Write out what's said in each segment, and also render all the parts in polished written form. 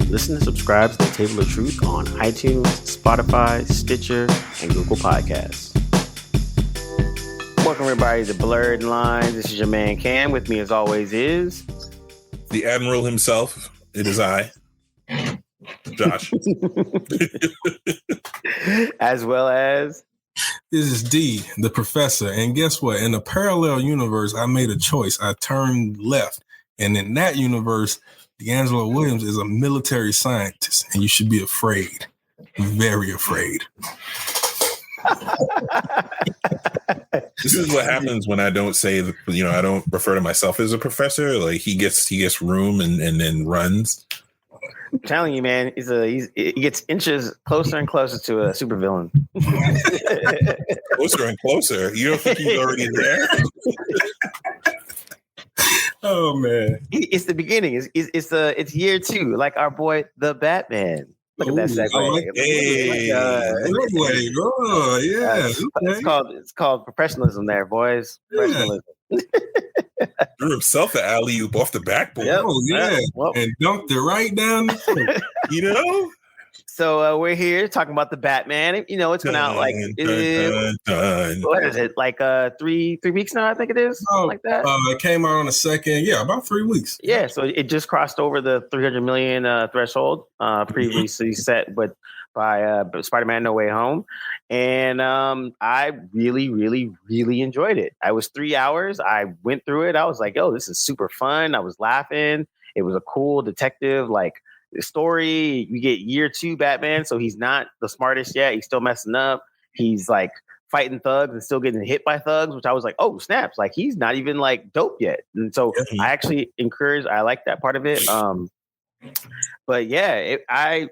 Listen and subscribe to the Table of Truth on iTunes, Spotify, Stitcher, and Google Podcasts. Welcome everybody to Blerdlines. This is your man Cam. With me as always is the Admiral himself. It is I, Josh. As well as this is D, the professor. And guess what? In a parallel universe, I made a choice. I turned left. And in that universe, D'Angelo Williams is a military scientist. And you should be afraid. Very afraid. This is what happens when I don't say, I don't refer to myself as a professor. Like he gets room and then runs. I'm telling you, man, he gets inches closer and closer to a supervillain. Closer and closer. You don't think he's already there? Oh man, it's the beginning. It's year 2, like our boy the Batman. Look at that segue. Oh yeah. It's called professionalism, there, boys. Professionalism. Threw himself an alley-oop off the backboard. Yep. Oh yeah, and dumped it right down. So we're here talking about the Batman. It's been out like what is it? Like 3 weeks now, I think it is. Something like that. It came out on the 2nd. Yeah, about 3 weeks. Yeah, so it just crossed over the 300 million threshold. Previously set, but by Spider-Man: No Way Home, and I really, really, really enjoyed it. I was 3 hours. I went through it. I was like, "Oh, this is super fun." I was laughing. It was a cool detective story. You get year 2 Batman, so he's not the smartest yet. He's still messing up. He's like fighting thugs and still getting hit by thugs, which I was like, oh snaps! Like he's not even like dope yet. And so I actually I like that part of it. But yeah, I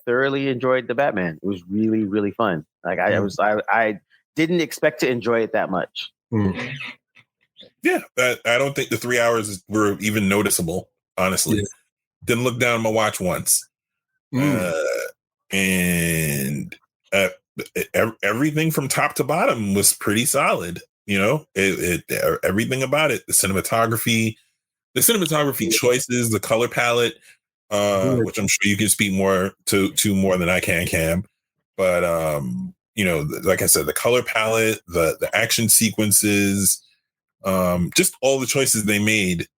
thoroughly enjoyed the Batman. It was really, really fun. Like I didn't expect to enjoy it that much. Yeah, I don't think the 3 hours were even noticeable. Honestly, didn't look down at my watch once, and everything from top to bottom was pretty solid. Everything about it, the cinematography choices, the color palette. Which I'm sure you can speak more to more than I can, Cam. But like I said, the color palette, the action sequences, just all the choices they made.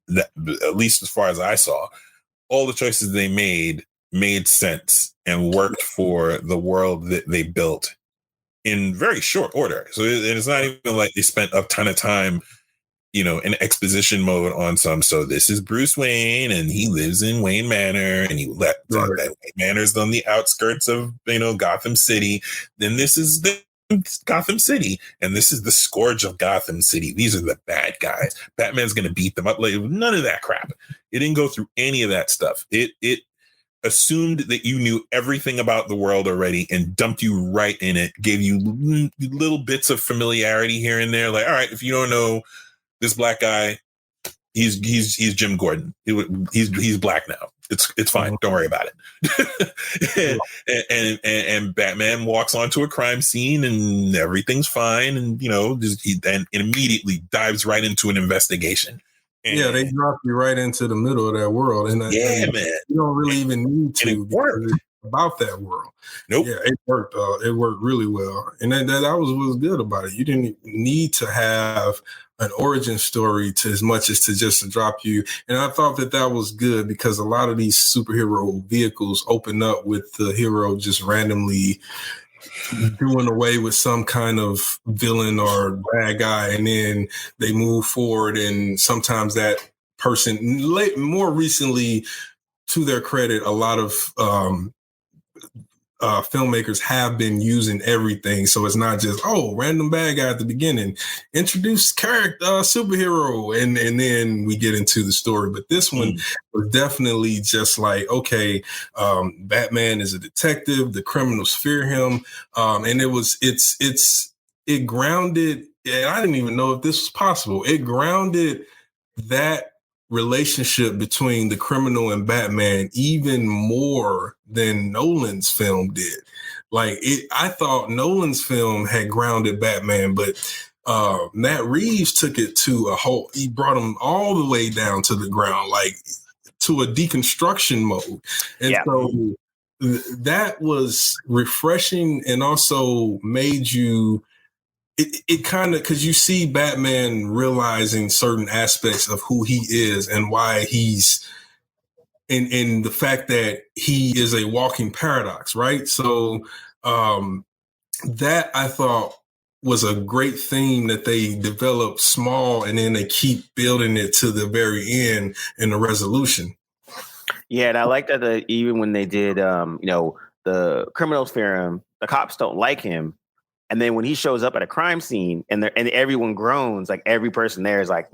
That, at least as far as I saw, all the choices they made sense and worked for the world that they built in very short order. So it's not even like they spent a ton of time in exposition mode on some. So this is Bruce Wayne and he lives in Wayne Manor and he that Wayne Manor's on the outskirts of, Gotham City. Then this is the Gotham City and this is the scourge of Gotham City. These are the bad guys. Batman's going to beat them up. Like none of that crap. It didn't go through any of that stuff. It assumed that you knew everything about the world already and dumped you right in it, gave you little bits of familiarity here and there. Like, all right, if you don't know this black guy, he's Jim Gordon. He's black now. It's fine. Don't worry about it. and Batman walks onto a crime scene and everything's fine. And he then immediately dives right into an investigation. And they drop you right into the middle of that world. And man, you don't really even need to because it's about that world. Nope. Yeah, it worked. It worked really well, and that was good about it. You didn't need to have an origin story as much as to drop you. And I thought that was good because a lot of these superhero vehicles open up with the hero just randomly doing away with some kind of villain or bad guy. And then they move forward. And sometimes that person, more recently, to their credit, a lot of filmmakers have been using everything. So it's not just, random bad guy at the beginning, introduce character, superhero, and then we get into the story. But this one was definitely just like, okay, Batman is a detective, the criminals fear him. And it grounded, and I didn't even know if this was possible. It grounded that relationship between the criminal and Batman even more than Nolan's film did. I thought Nolan's film had grounded Batman, but Matt Reeves took it to he brought him all the way down to the ground. Like to a deconstruction mode. And so that was refreshing and also made you, it kind of, because you see Batman realizing certain aspects of who he is and why he's, and the fact that he is a walking paradox, right? So that I thought was a great theme that they developed small and then they keep building it to the very end in the resolution. Yeah, and I like that even when they did, the criminals fear him, the cops don't like him, and then when he shows up at a crime scene and everyone groans, like every person there is like,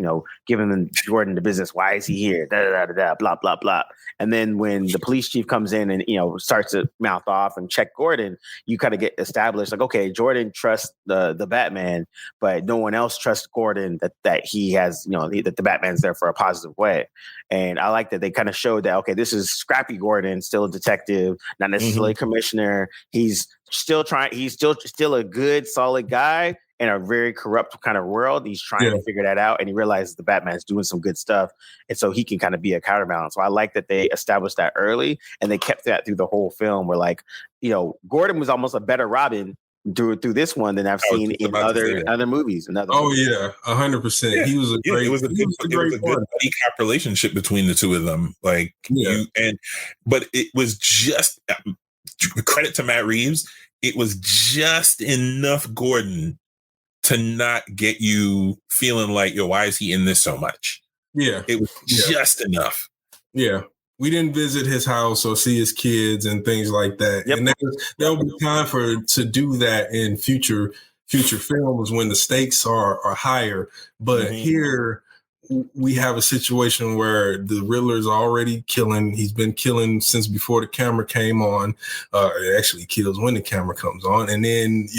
giving Jordan the business. Why is he here? Da da da da. Blah blah blah. And then when the police chief comes in and starts to mouth off and check Gordon, you kind of get established like, okay, Jordan trusts the Batman, but no one else trusts Gordon that he has, that the Batman's there for a positive way. And I like that they kind of showed that, okay, this is scrappy Gordon, still a detective, not necessarily a commissioner. He's still trying. He's still a good, solid guy in a very corrupt kind of world. He's trying to figure that out, and he realizes the Batman's doing some good stuff, and so he can kind of be a counterbalance. So I like that they established that early, and they kept that through the whole film. Where Gordon was almost a better Robin through this one than I've seen in other movies. And yeah, 100%. He was a great. It was a good buddy cop relationship between the two of them. But it was just credit to Matt Reeves. It was just enough Gordon to not get you feeling like, why is he in this so much? Yeah. It was just enough. Yeah. We didn't visit his house or see his kids and things like that. Yep. And there'll be time to do that in future films when the stakes are higher. But here we have a situation where the Riddler's already killing. He's been killing since before the camera came on. It actually kills when the camera comes on. And then,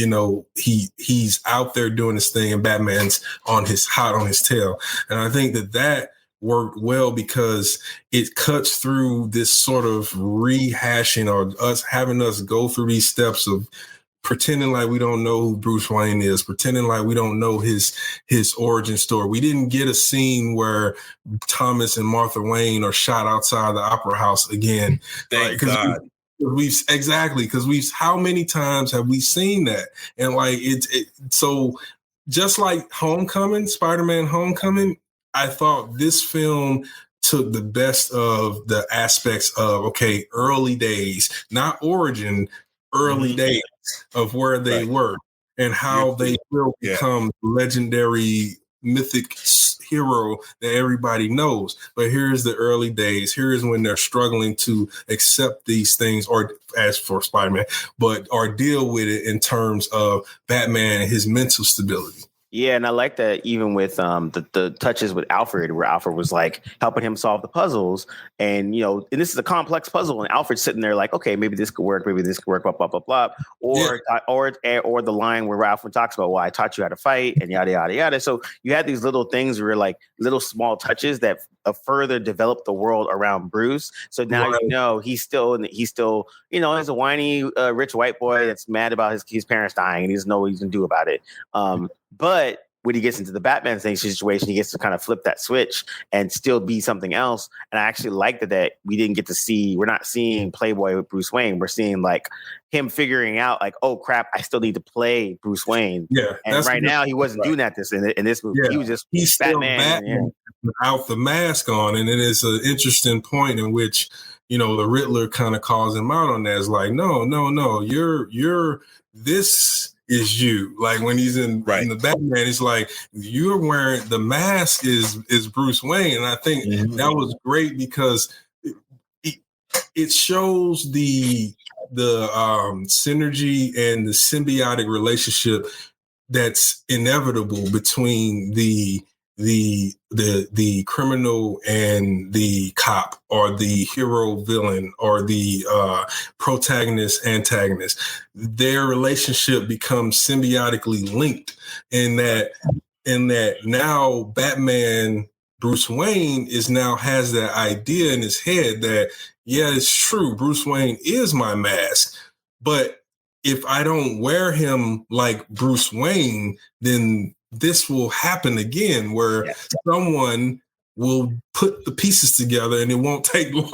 he's out there doing his thing and Batman's hot on his tail. And I think that worked well because it cuts through this sort of rehashing or having us go through these steps of pretending like we don't know who Bruce Wayne is, pretending like we don't know his origin story. We didn't get a scene where Thomas and Martha Wayne are shot outside the Opera House again. Thank God. Because how many times have we seen that? And so just like Spider-Man Homecoming, I thought this film took the best of the aspects of, early days, not origin, early days of where they were and how they will become legendary mythic hero that everybody knows. But here's the early days. Here's when they're struggling to accept these things, or as for Spider-Man, or deal with it in terms of Batman and his mental stability. Yeah, and I like that even with the touches with Alfred, where Alfred was like helping him solve the puzzles, and and this is a complex puzzle, and Alfred's sitting there like, okay, maybe this could work, blah blah blah blah, or the line where Alfred talks about, well, I taught you how to fight, and yada yada yada. So you had these little things where like little small touches that further develop the world around Bruce. So now he's still he's a whiny rich white boy that's mad about his parents dying, and he doesn't know what he's gonna do about it. But when he gets into the Batman situation, he gets to kind of flip that switch and still be something else. And I actually like that we didn't get to see, we're not seeing Playboy with Bruce Wayne. We're seeing like him figuring out like, oh crap, I still need to play Bruce Wayne. Yeah. And right now he wasn't doing that in this movie. Yeah. He was just Batman without the mask on. And it is an interesting point in which, the Riddler kind of calls him out on that. It's like, no, you're this is you. Like when he's in the Batman, it's like you're wearing the mask is Bruce Wayne. And I think that was great because it shows the synergy and the symbiotic relationship that's inevitable between the criminal and the cop, or the hero villain, or the protagonist antagonist. Their relationship becomes symbiotically linked in that now Batman Bruce Wayne has that idea in his head that, yeah, it's true, Bruce Wayne is my mask, but if I don't wear him like Bruce Wayne, then this will happen again, where someone will put the pieces together, and it won't take long.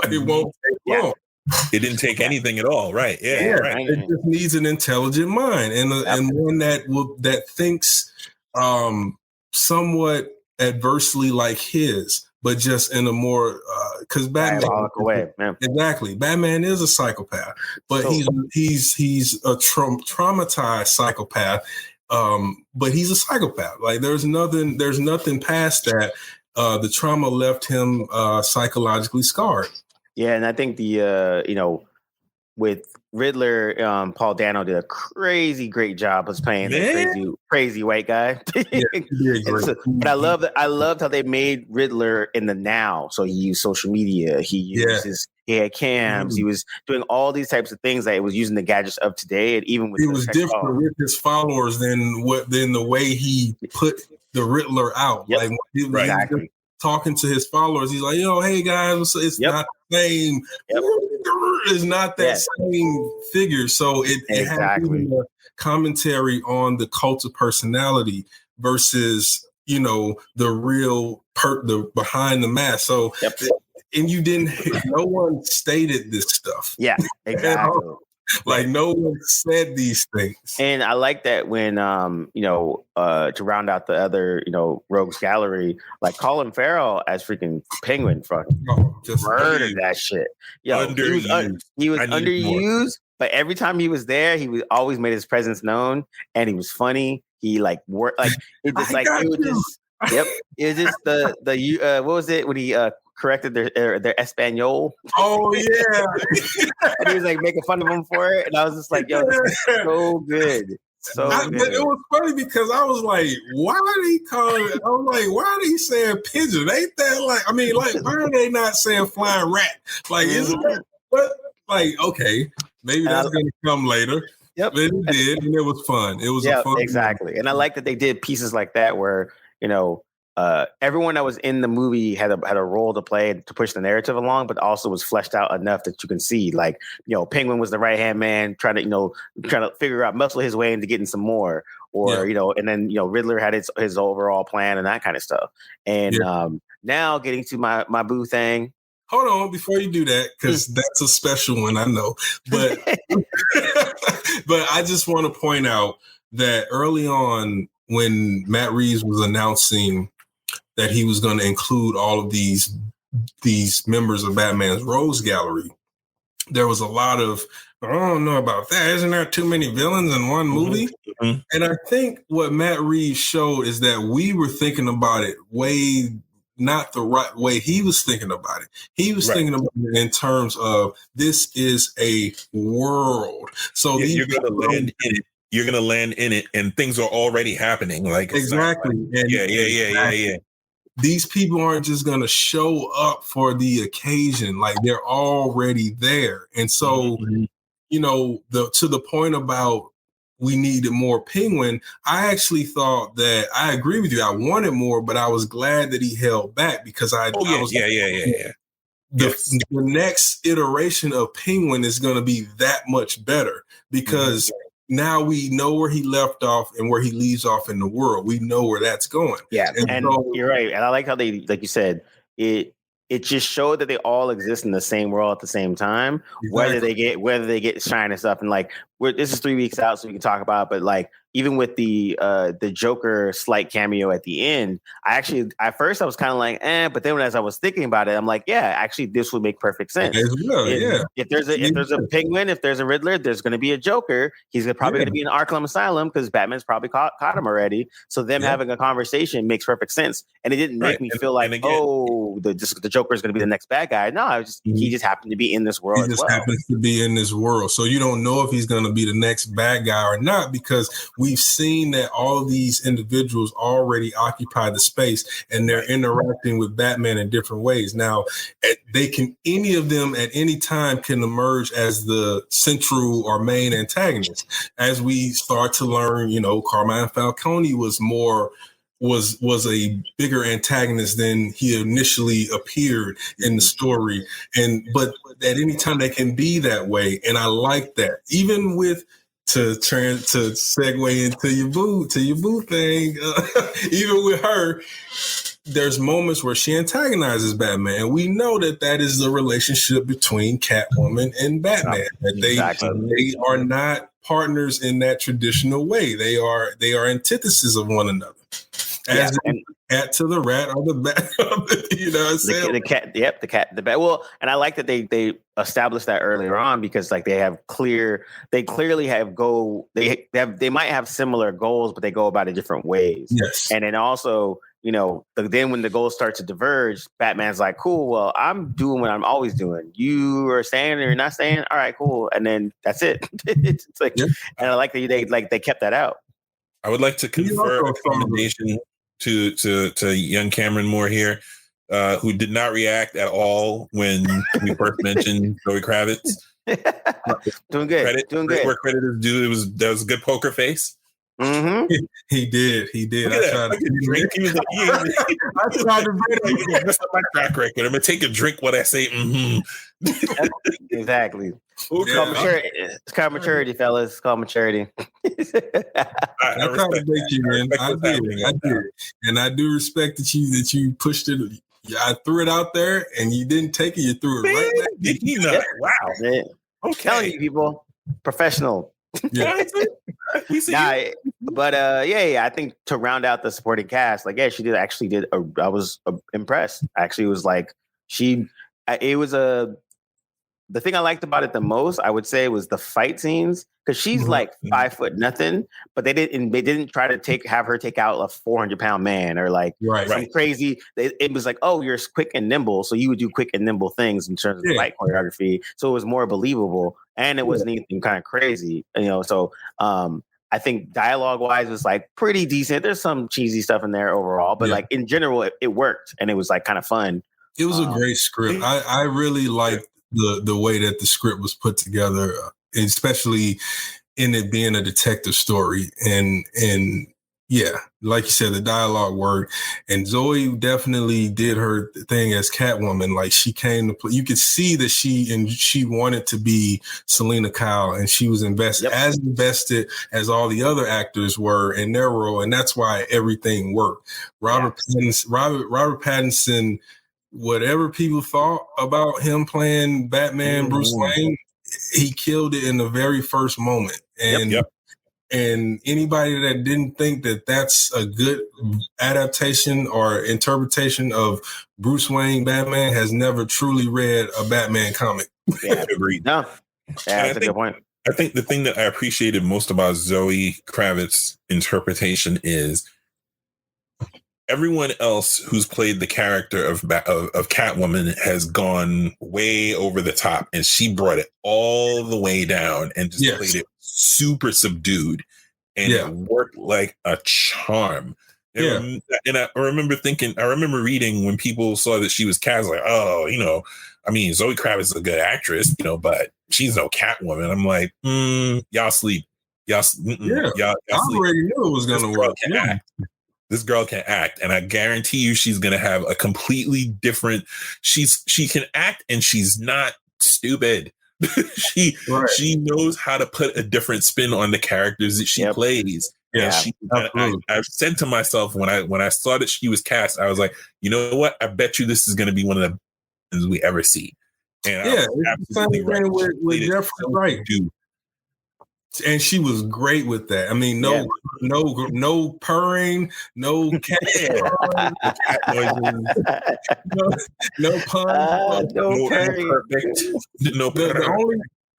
It didn't take anything at all, right? Yeah, right. It just needs an intelligent mind and one that thinks somewhat adversely like his, but just in a more because Batman way. Exactly. Batman is a psychopath, but he's a traumatized psychopath. But he's a psychopath. Like there's nothing past that. The trauma left him psychologically scarred. Yeah, and I think the with Riddler, Paul Dano did a great job of playing that crazy white guy. But I loved how they made Riddler in the now. So he used social media. He had cams. He was doing all these types of things that he was using the gadgets of today. And even with he was different with his followers than the way he put the Riddler out. Yep. Like exactly. Talking to his followers, he's like, hey guys, it's not the same. It's not that same figure. So it has a commentary on the cult of personality versus, the real the behind the mask. So, and no one stated this stuff. Yeah, exactly. Like no one said these things. And I like that when to round out the other, rogues gallery, like Colin Farrell as freaking Penguin fucking murdered that shit. Yo, he was underused, but every time he was there, he was always made his presence known, and he was funny. He it was just the what was it when he corrected their Espanol. Oh yeah, and he was like making fun of him for it, and I was just like, "Yo, this is so good." But it was funny because I was like, "Why did he call it?" I was like, "Why did he say pigeon? Ain't that why are they not saying flying rat? Like, isn't that? But okay, maybe that's gonna come later." Yep, but it did, and it was fun. It was a fun exactly, and I like that they did pieces like that where everyone that was in the movie had a role to play to push the narrative along, but also was fleshed out enough that you can see, like, Penguin was the right hand man trying to figure out, muscle his way into getting some more, or and then Riddler had his overall plan and that kind of stuff. And now getting to my boo thing. Hold on before you do that, because that's a special one, I know, but but I just want to point out that early on when Matt Reeves was announcing that he was going to include all of these members of Batman's Rogues Gallery, there was a lot of, I don't know about that. Isn't there too many villains in one movie? Mm-hmm. And I think what Matt Reeves showed is that we were thinking about it not the right way he was thinking about it. He was thinking about it in terms of this is a world. So you're going to land in it. You're going to land in it, and things are already happening. Like exactly. Yeah. These people aren't just going to show up for the occasion. Like they're already there. And so, to the point about we needed more Penguin, I actually thought that I agree with you. I wanted more, but I was glad that he held back because the next iteration of Penguin is going to be that much better because now we know where he left off and where he leaves off in the world. We know where that's going. Yeah, and you're right. And I like how they, like you said, it just showed that they all exist in the same world at the same time. Exactly. Whether they get shine and stuff, and this is 3 weeks out, so we can talk about it, but like even with the Joker slight cameo at the end, at first I was kind of like, but then as I was thinking about it, I'm like, yeah, actually this would make perfect sense. If there's a Penguin, if there's a Riddler, there's going to be a Joker. He's probably going to be in Arkham Asylum because Batman's probably caught him already. So them having a conversation makes perfect sense, and it didn't make me feel like the Joker is going to be the next bad guy. No, he just happened to be in this world. He just happens to be in this world, so you don't know if he's going to be the next bad guy or not because we've seen that all of these individuals already occupy the space and they're interacting with Batman in different ways. Now, any of them at any time can emerge as the central or main antagonist. As we start to learn, Carmine Falcone was a bigger antagonist than he initially appeared in the story. But at any time they can be that way. And I like that. Even with to segue into your boo thing, even with her, there's moments where she antagonizes Batman. And we know that is the relationship between Catwoman and Batman. That they are not partners in that traditional way. They are antithesis of one another. As the cat to the rat or the bat, you know what I'm saying? The cat, the bat. Well, and I like that they established that earlier on because like they clearly have they might have similar goals, but they go about it different ways. Yes. And then also, you know, then when the goals start to diverge, Batman's like, cool, well, I'm doing what I'm always doing. You are staying or you're not staying. All right, cool. And then that's it. It's like, and I like that they kept that out. I would like to confer a commendation to young Cameron Moore here, who did not react at all when we first mentioned Zoe Kravitz. Doing good. Where credit is due, that was a good poker face. Mm-hmm. He did. I tried to mess up my track record. I'm gonna take a drink when I say Exactly. It's called maturity, fellas. It's called maturity. I respect you, man. I did. And I do respect that you pushed it. I threw it out there and you didn't take it. You threw it right back. Wow. Man. I'm telling you, people, professional. Yeah. But I think to round out the supporting cast, like, she did. I was impressed. Actually, it was like the thing I liked about it the most, I would say, was the fight scenes because she's like 5 nothing, but they didn't try to have her take out a 400-pound man or like some crazy. It was like, oh, you're quick and nimble, so you would do quick and nimble things in terms of fight choreography. So it was more believable, and it wasn't anything kind of crazy, you know. So I think dialogue wise was like pretty decent. There's some cheesy stuff in there overall, but like in general, it worked and it was like kind of fun. It was a great script. I really liked the way that the script was put together, especially in it being a detective story. And like you said, the dialogue worked. And Zoe definitely did her thing as Catwoman. Like she came to play. You could see that she wanted to be Selena Kyle, and she was invested as all the other actors were in their role. And that's why everything worked. Robert Pattinson, whatever people thought about him playing Batman, Bruce Wayne, he killed it in the very first moment. And and anybody that didn't think that that's a good adaptation or interpretation of Bruce Wayne Batman has never truly read a Batman comic. Yeah, agreed. No, that's a good point. I think the thing that I appreciated most about Zoe Kravitz's interpretation is everyone else who's played the character of Catwoman has gone way over the top, and she brought it all the way down and just played it super subdued, and it worked like a charm. And I remember reading when people saw that she was cast, like, oh, you know, I mean, Zoe Kravitz is a good actress, you know, but she's no Catwoman. I'm like, y'all sleep. Y'all sleep. I already knew it was going to work. This girl can act, and I guarantee you she's going to have a completely different. She can act, and she's not stupid. She knows how to put a different spin on the characters that she plays. Yeah, I've said to myself when I saw that she was cast, I was like, you know what? I bet you this is going to be one of the things we ever see. And it's the same thing with Jeffrey Wright. And she was great with that. I mean, no purring, no cat, no pun, no purring. Perfect. No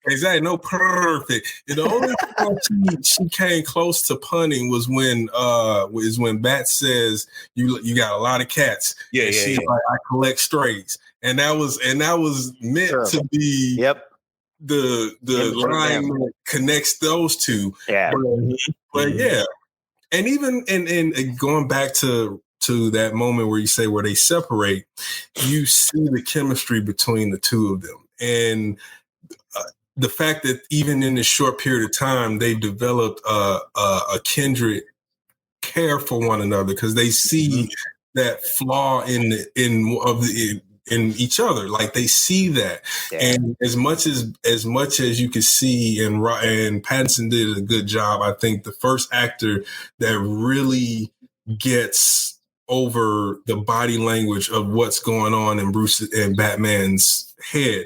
exactly, no perfect. The only time she came close to punning was when Bat says you got a lot of cats. She's like, I collect strays, and that was meant to be. The line that connects those two. But and even and going back to that moment where you say where they separate, you see the chemistry between the two of them, and the fact that even in this short period of time they've developed a kindred care for one another because they see that flaw in each other. Like they see that. And as much as you can see, and Pattinson did a good job, I think the first actor that really gets over the body language of what's going on in Bruce and Batman's head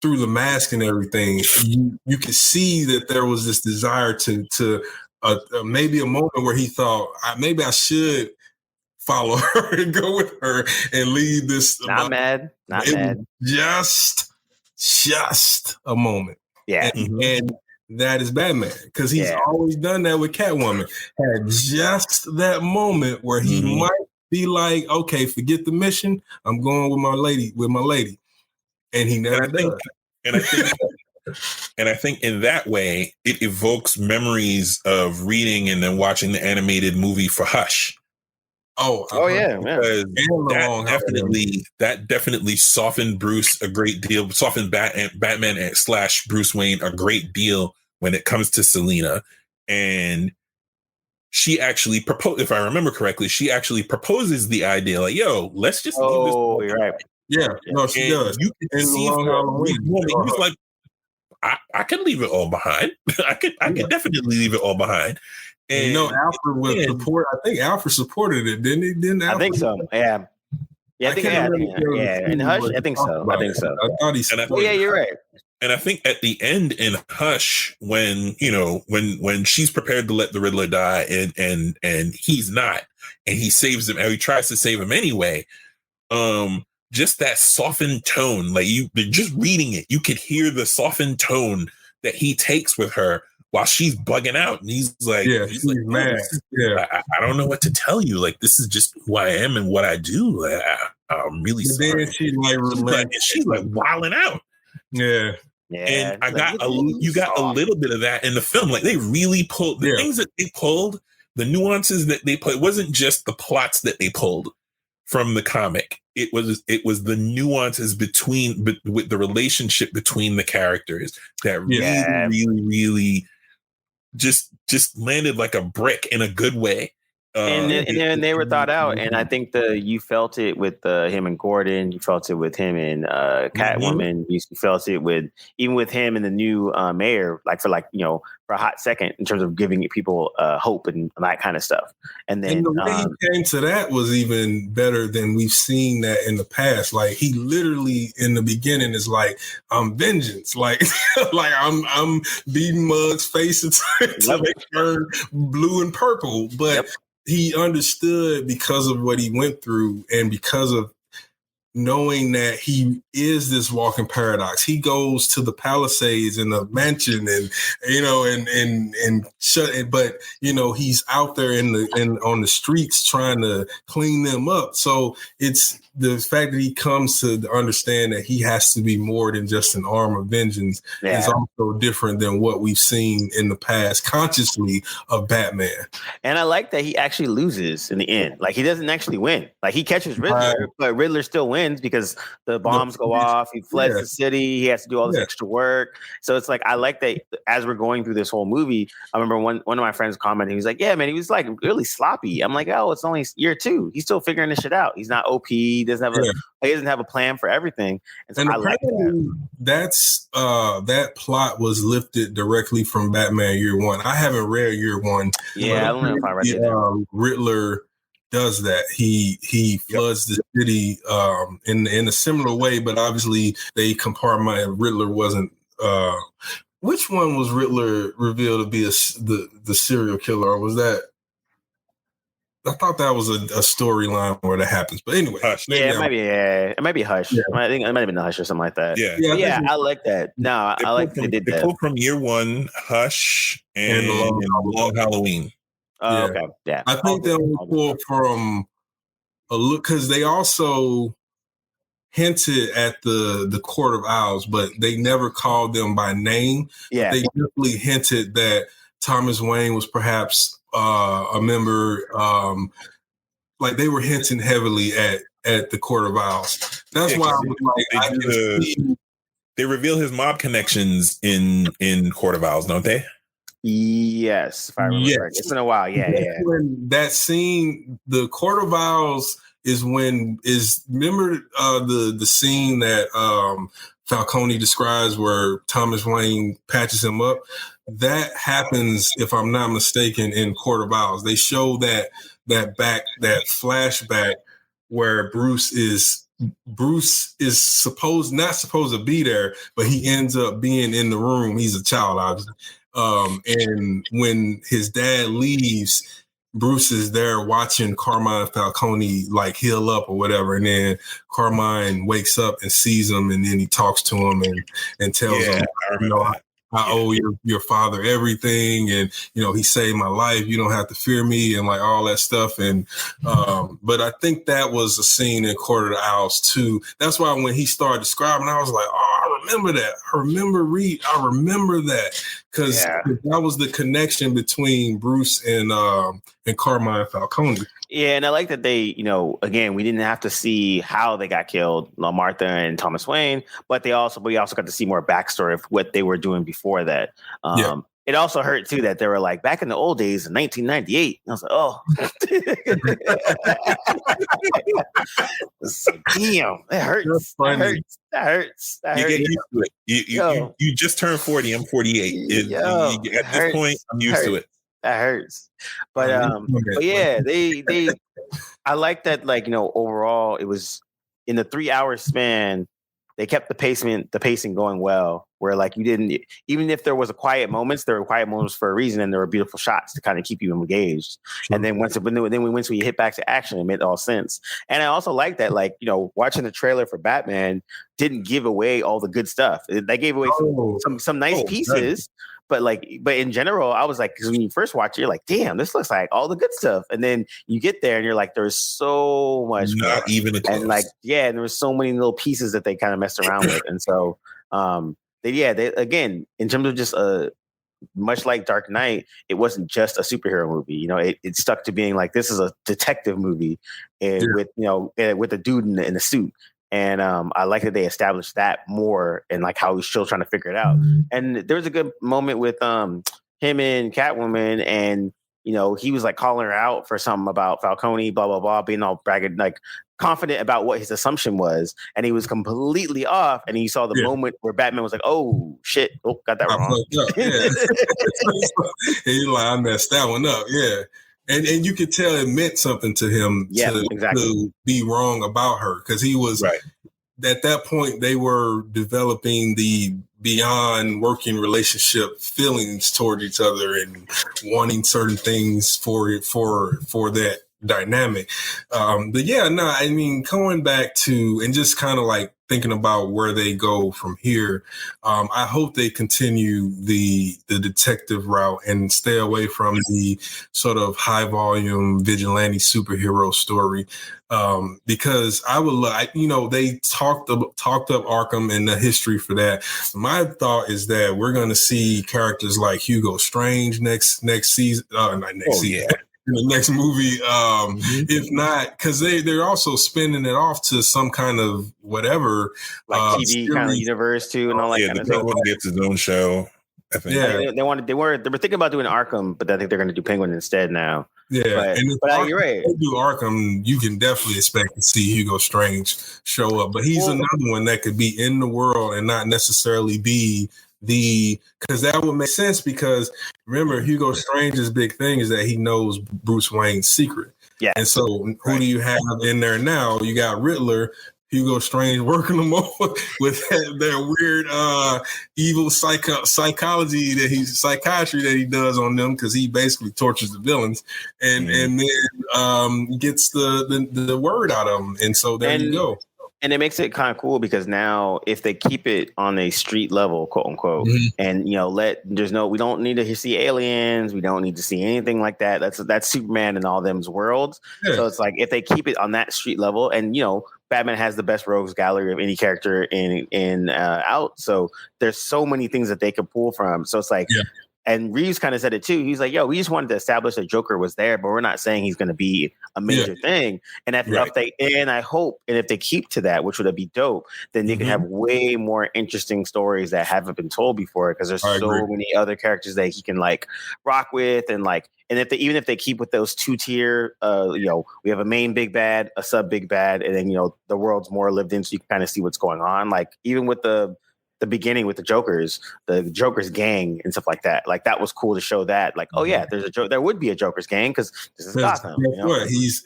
through the mask and everything. You could see that there was this desire to maybe a moment where he thought, maybe I should follow her and go with her and leave this. Not mad. Just a moment. Yeah. And that is Batman, because he's always done that with Catwoman. Had just that moment where he might be like, okay, forget the mission. I'm going with my lady. And he never does. And I think in that way, it evokes memories of reading and then watching the animated movie for Hush. Oh yeah. Because that definitely softened Bruce a great deal, softened Batman / Bruce Wayne a great deal when it comes to Selina. And she actually proposed, if I remember correctly, she actually proposes the idea like, yo, let's just leave this. Oh, you're right. Yeah, no, she does. You can see he's like, I can leave it all behind. I could definitely leave it all behind. And Alfred would support. I think Alfred supported it, didn't he? Didn't Alfred? I think so. Yeah. Yeah, I think in Hush, I think so. I thought he said, yeah, you're right. And I think at the end in Hush, when she's prepared to let the Riddler die and he's not, and he saves him, and he tries to save him anyway, just that softened tone, like just reading it, you could hear the softened tone that he takes with her while she's bugging out, and he's like, mad. I don't know what to tell you. Like, this is just who I am and what I do. I'm really sorry. Then she's like wilding out. Yeah. And you got a little bit of that in the film. Like, they really pulled the things that they pulled, the nuances that they put. It wasn't just the plots that they pulled from the comic. It was the nuances with the relationship between the characters that really just landed like a brick in a good way. And they were thought out, and I think you felt it with him and Gordon. You felt it with him and Catwoman. You felt it even with him and the new mayor, for a hot second in terms of giving people hope and that kind of stuff. And then the way he came to that was even better than we've seen that in the past. Like, he literally in the beginning is like, I'm vengeance. Like, like I'm beating Mug's face until they turn blue and purple. But he understood, because of what he went through and because of knowing that he is this walking paradox. He goes to the Palisades and the mansion but he's out there on the streets trying to clean them up. So it's the fact that he comes to understand that he has to be more than just an arm of vengeance is also different than what we've seen in the past consciously of Batman. And I like that he actually loses in the end. Like, he doesn't actually win. Like, he catches Riddler, but Riddler still wins because the bombs go off. He fleds the city. He has to do all this extra work. So it's like, I like that as we're going through this whole movie, I remember one of my friends commented, he was like, yeah, man, he was like really sloppy. I'm like, oh, it's only year 2. He's still figuring this shit out. He's not OP. He doesn't have a plan for everything. And so I like that. That plot was lifted directly from Batman Year One. I haven't read Year One. Yeah, I don't know if I read it. Riddler does that. He floods the city in a similar way, but obviously they compartment. Riddler wasn't. Which one was Riddler revealed to be the serial killer, or was that? I thought that was a storyline where that happens, but anyway. Hush. It might be Hush. Yeah. I think it might have been the Hush or something like that. I like that. No, I like that they did that. They pulled from Year One, Hush, and Long Halloween. Oh, okay. Yeah, I think they only pulled from a look because they also hinted at the Court of Owls, but they never called them by name. Yeah, they definitely hinted that Thomas Wayne was perhaps a member. Like, they were hinting heavily at the Court of Owls. That's why I was like, they reveal his mob connections in Court of Owls, don't they? Yes, if I remember correctly. It's been a while. Yeah. That scene, the Court of Owls, remember the scene that Falcone describes where Thomas Wayne patches him up? That happens, if I'm not mistaken, in Court of Owls. They show that that flashback where Bruce is not supposed to be there, but he ends up being in the room. He's a child, obviously. And when his dad leaves, Bruce is there watching Carmine Falcone like heal up or whatever, and then Carmine wakes up and sees him, and then he talks to him and tells him, I owe your father everything, and he saved my life. You don't have to fear me, and like all that stuff. And but I think that was a scene in Quarter to Owls too. That's why when he started describing, I was like, oh, I remember that. I remember that because that was the connection between Bruce and Carmine Falcone. Yeah, and I like that they, again, we didn't have to see how they got killed, Martha and Thomas Wayne, but we also got to see more backstory of what they were doing before that. It also hurt too that they were like back in the old days in 1998. I was like, oh, damn, it hurts. That hurts. You get used to it. You just turned 40. I'm 48. At this point, I'm used to it. That hurts. But yeah, they I like that, like, overall it was in the 3 hour span, they kept the pacing going well, where like you didn't, even if there was quiet moments, there were quiet moments for a reason, and there were beautiful shots to kind of keep you engaged. Sure. And then once we hit back to action, it made all sense. And I also like that, like, watching the trailer for Batman didn't give away all the good stuff. They gave away some nice pieces. But in general, I was like, because when you first watch it, you're like, damn, this looks like all the good stuff. And then you get there and you're like, there's so much not more. Even a close. And like, and there was so many little pieces that they kind of messed around with. And so they again, in terms of just much like Dark Knight, it wasn't just a superhero movie. It stuck to being like, this is a detective movie with a dude in a suit. And I like that they established that more, and like how he's still trying to figure it out. And there was a good moment with him and Catwoman, and he was like calling her out for something about Falcone, blah blah blah, being all bragging, like confident about what his assumption was, and he was completely off. And he saw the moment where Batman was like, "Oh shit, got that wrong." He's like, "I messed that one up." Yeah. And you could tell it meant something to him to be wrong about her, because he was at that point they were developing the beyond working relationship feelings toward each other and wanting certain things for that dynamic. Going back to and just kind of like thinking about where they go from here, I hope they continue the detective route and stay away from the sort of high volume vigilante superhero story, because I would like, they talked up Arkham and the history for that. My thought is that we're going to see characters like Hugo Strange next season, in the next movie, if not, because they're also spinning it off to some kind of whatever, like TV series, kind of universe too, and all that kind of stuff. Penguin gets his own show. I think. Yeah, they were thinking about doing Arkham, but I think they're going to do Penguin instead now. Yeah, but you're right. If they do Arkham, you can definitely expect to see Hugo Strange show up, but he's another one that could be in the world and not necessarily be because that would make sense, because remember, Hugo Strange's big thing is that he knows Bruce Wayne's secret. Yeah. And so who do you have in there now? You got Riddler, Hugo Strange working them over with that weird evil psychiatry that he does on them, because he basically tortures the villains and then gets the word out of them. And so there you go. And it makes it kind of cool, because now if they keep it on a street level, quote unquote, and we don't need to see aliens, we don't need to see anything like that. That's Superman and all them's worlds. Yeah. So it's like, if they keep it on that street level, and Batman has the best rogues gallery of any character in out. So there's so many things that they could pull from. So it's like. Yeah. And Reeves kind of said it too. He's like, "Yo, we just wanted to establish that Joker was there, but we're not saying he's going to be a major thing." And if they keep to that, which would be dope, then they can have way more interesting stories that haven't been told before. Because there's so many other characters that he can like rock with, and even if they keep with those 2-tier, we have a main big bad, a sub big bad, and then the world's more lived in, so you can kind of see what's going on. Like even with the the beginning with the Joker's gang and stuff like that. Like that was cool to show that. Like, oh yeah, there would be a Joker's gang because this is Gotham. You know? What he's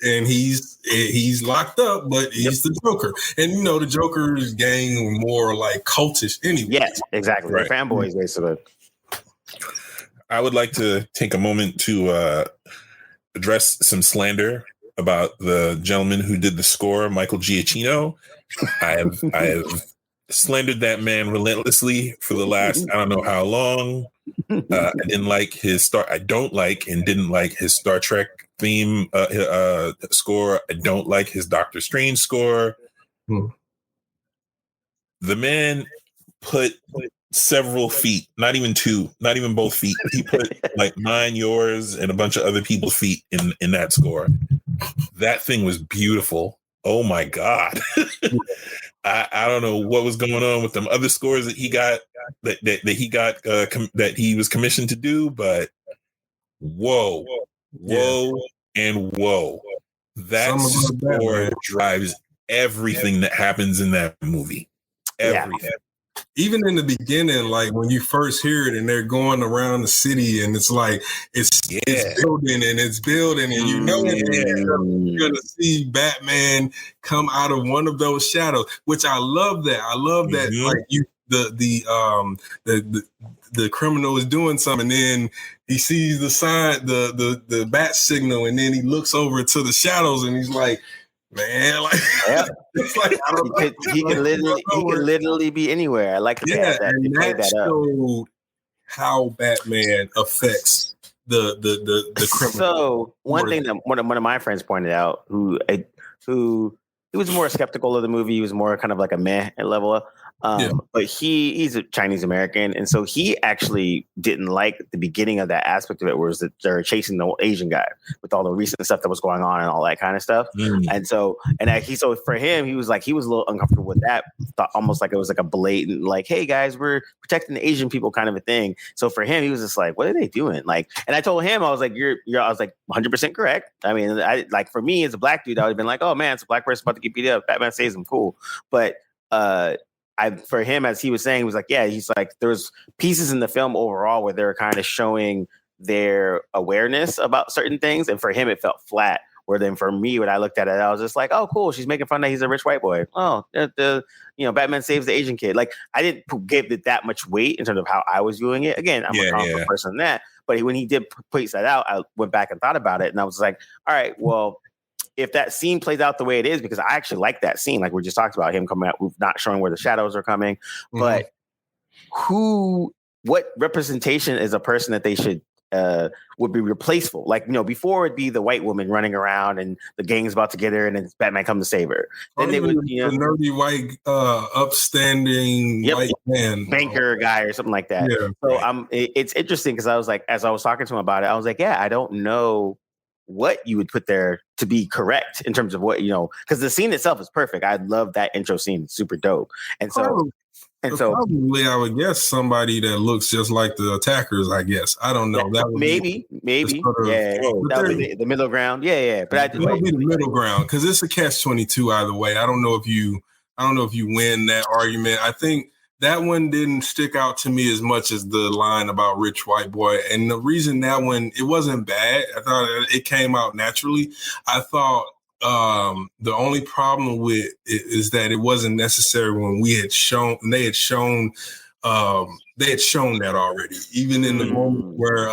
locked up, but he's the Joker, and the Joker's gang were more like cultish anyway. Yes, exactly. Right. They're fanboys basically. I would like to take a moment to address some slander about the gentleman who did the score, Michael Giacchino. I have slandered that man relentlessly for the last I don't know how long. I didn't like his I don't like and didn't like his Star Trek theme score. I don't like his Doctor Strange score. The man put several feet, not even two, not even both feet. He put like mine, yours, and a bunch of other people's feet in that score. That thing was beautiful. Oh my God. I don't know what was going on with them other scores that he got that he was commissioned to do, but whoa. That score drives everything that happens in that movie. Everything. Yeah. Even in the beginning, like when you first hear it and they're going around the city and it's like it's building and you're gonna see Batman come out of one of those shadows, which I love that. I love that like the criminal is doing something and then he sees the sign, the bat signal, and then he looks over to the shadows and he's like, man, like, it's like he can literally be anywhere. I like the fact that he played that showed how Batman affects the criminal. So one thing that one of my friends pointed out, who he was more skeptical of the movie, he was more kind of like a meh level. But he's a Chinese American, and so he actually didn't like the beginning of that aspect of it, where they're chasing the Asian guy with all the recent stuff that was going on and all that kind of stuff. And so for him, he was a little uncomfortable with that, thought almost like it was like a blatant like, hey guys, we're protecting the Asian people kind of a thing. So for him, he was just like, what are they doing? Like, and I told him, I was like, I was like 100% correct. I mean, like for me as a black dude, I would have been like, oh man, it's a black person about to get beat up. Batman saves him, cool. But for him, as he was saying, he was like, yeah, he's like, there was pieces in the film overall where they were kind of showing their awareness about certain things. And for him, it felt flat. Where then for me, when I looked at it, I was just like, oh, cool. She's making fun that he's a rich white boy. Oh, Batman saves the Asian kid. Like, I didn't give it that much weight in terms of how I was viewing it. Again, I'm a comic person than that. But when he did place that out, I went back and thought about it. And I was like, all right, well, if that scene plays out the way it is, because I actually like that scene, like we just talked about him coming out, not showing where the shadows are coming, but what representation is a person that they should would be replaceable? Like, before it'd be the white woman running around and the gang's about to get her and then Batman come to save her. Then they would, the nerdy white, upstanding white man, banker guy or something like that. Yeah, so it's interesting because I was like, as I was talking to him about it, I was like, yeah, I don't know what you would put there to be correct in terms of what, because the scene itself is perfect. I love that intro scene. It's super dope. And so probably I would guess somebody that looks just like the attackers, I guess. I don't know. That would maybe. That would be the middle ground. Yeah. But that would be the middle ground because it's a catch-22 either way. I don't know if you win that argument. I think that one didn't stick out to me as much as the line about rich white boy. And the reason that one, it wasn't bad. I thought it came out naturally. I thought the only problem with it is that it wasn't necessary when they had shown that already, even in the moment where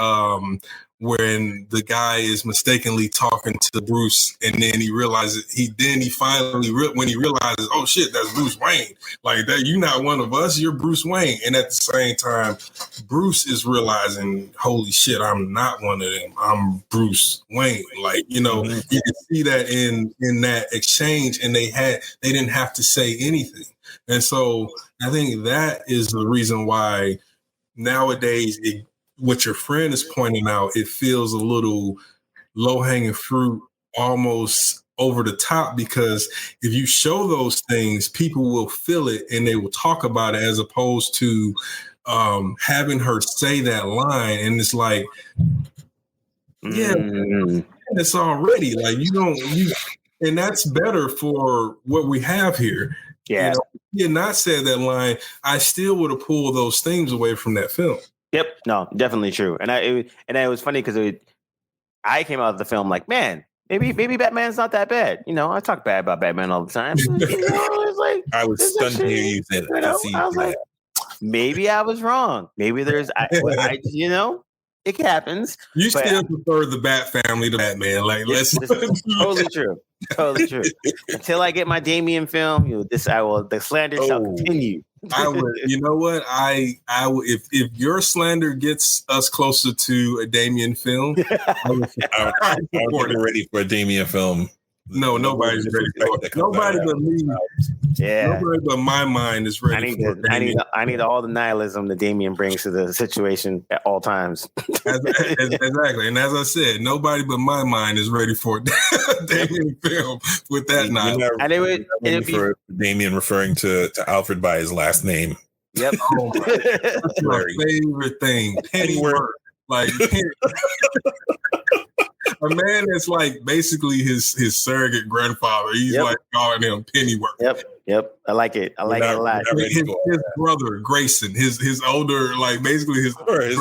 when the guy is mistakenly talking to Bruce, and then he realizes when he realizes, oh shit, that's Bruce Wayne. Like that, you're not one of us, you're Bruce Wayne. And at the same time, Bruce is realizing, holy shit, I'm not one of them. I'm Bruce Wayne. Like, you can see that in that exchange, and they didn't have to say anything. And so I think that is the reason why nowadays what your friend is pointing out, it feels a little low-hanging fruit, almost over the top, because if you show those things, people will feel it and they will talk about it, as opposed to having her say that line. And it's like, it's already like, And that's better for what we have here. Yeah. You know, if he had not said that line, I still would have pulled those themes away from that film. Yep. No, definitely true. And it was funny because I came out of the film like, man, maybe Batman's not that bad. You know, I talk bad about Batman all the time. You know, it's like I was stunned to hear you say that. You know, I was like, maybe I was wrong. Maybe there's, you know, it happens. You still prefer the Bat family to Batman. Like, this is totally true. Totally true. Until I get my Damian film, the slander shall continue. I would, you know what? I would, if your slander gets us closer to a Damian film, I'm ready for a Damian film. No, nobody's ready for it. Nobody but me. Yeah. Nobody but my mind is ready for it. I need all the nihilism that Damian brings to the situation at all times. Exactly. And as I said, nobody but my mind is ready for a Damian film with that nihilism. And it would be for Damian referring to Alfred by his last name. Yep. Oh my, that's my favorite thing. Pennyworth. Like a man that's like basically his surrogate grandfather. He's like calling him Pennyworth. Yep. I like it. I like it a lot. His brother Grayson, his older, like basically his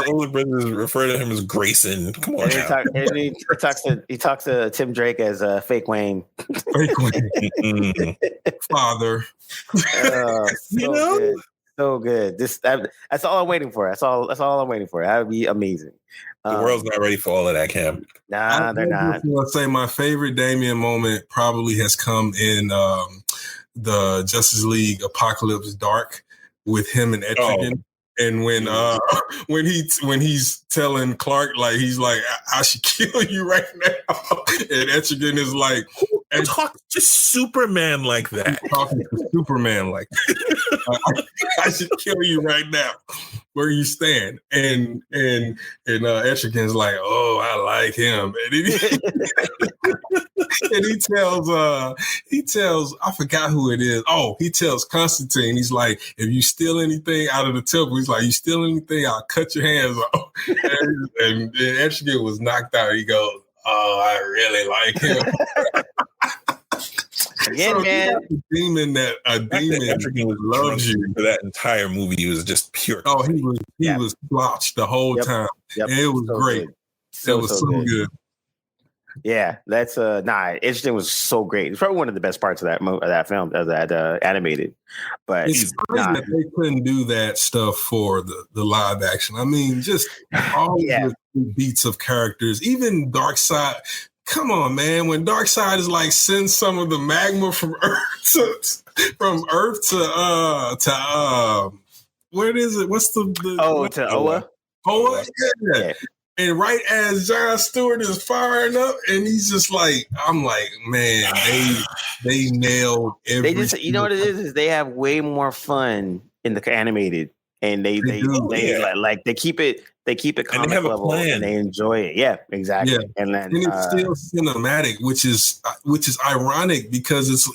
older brothers refer to him as Grayson. Come on, he talks to Tim Drake as Fake Wayne. Fake Wayne, father. Good. So good. That's all I'm waiting for. That's all I'm waiting for. That would be amazing. The world's not ready for all of that, Cam. Nah, they're not. I'll say my favorite Damian moment probably has come in the Justice League Apocalypse Dark with him and Etrigan. Oh. And when he's telling Clark, like, he's like, I should kill you right now. And Etrigan is like, talk to Superman like that. Talking to Superman like that. I should kill you right now. Where you stand. And Etrigan's like, oh, I like him. And he tells, I forgot who it is. Oh, he tells Constantine, he's like, if you steal anything out of the temple, he's like, you steal anything, I'll cut your hands off. and Etrigan was knocked out. He goes, oh, I really like him. Again, so man, a demon loves you. For that entire movie, he was just pure. Oh, he was blotched the whole time. Yep. And it was so great. It was so good. Yeah, that's Interesting was so great. It's probably one of the best parts of that film, that animated. But it's crazy that they couldn't do that stuff for the live action. I mean, just all the beats of characters, even Darkseid. Come on, man. When Darkseid is like, send some of the magma from Earth to where is it? What's to Oa? Oa? Yeah. And right as Jon Stewart is firing up, and he's just like, I'm like, man, they nailed everything. They just, you know what it is they have way more fun in the animated, and they keep it comic level, and they enjoy it. Yeah, exactly. Yeah. And then it's still cinematic, which is ironic because it's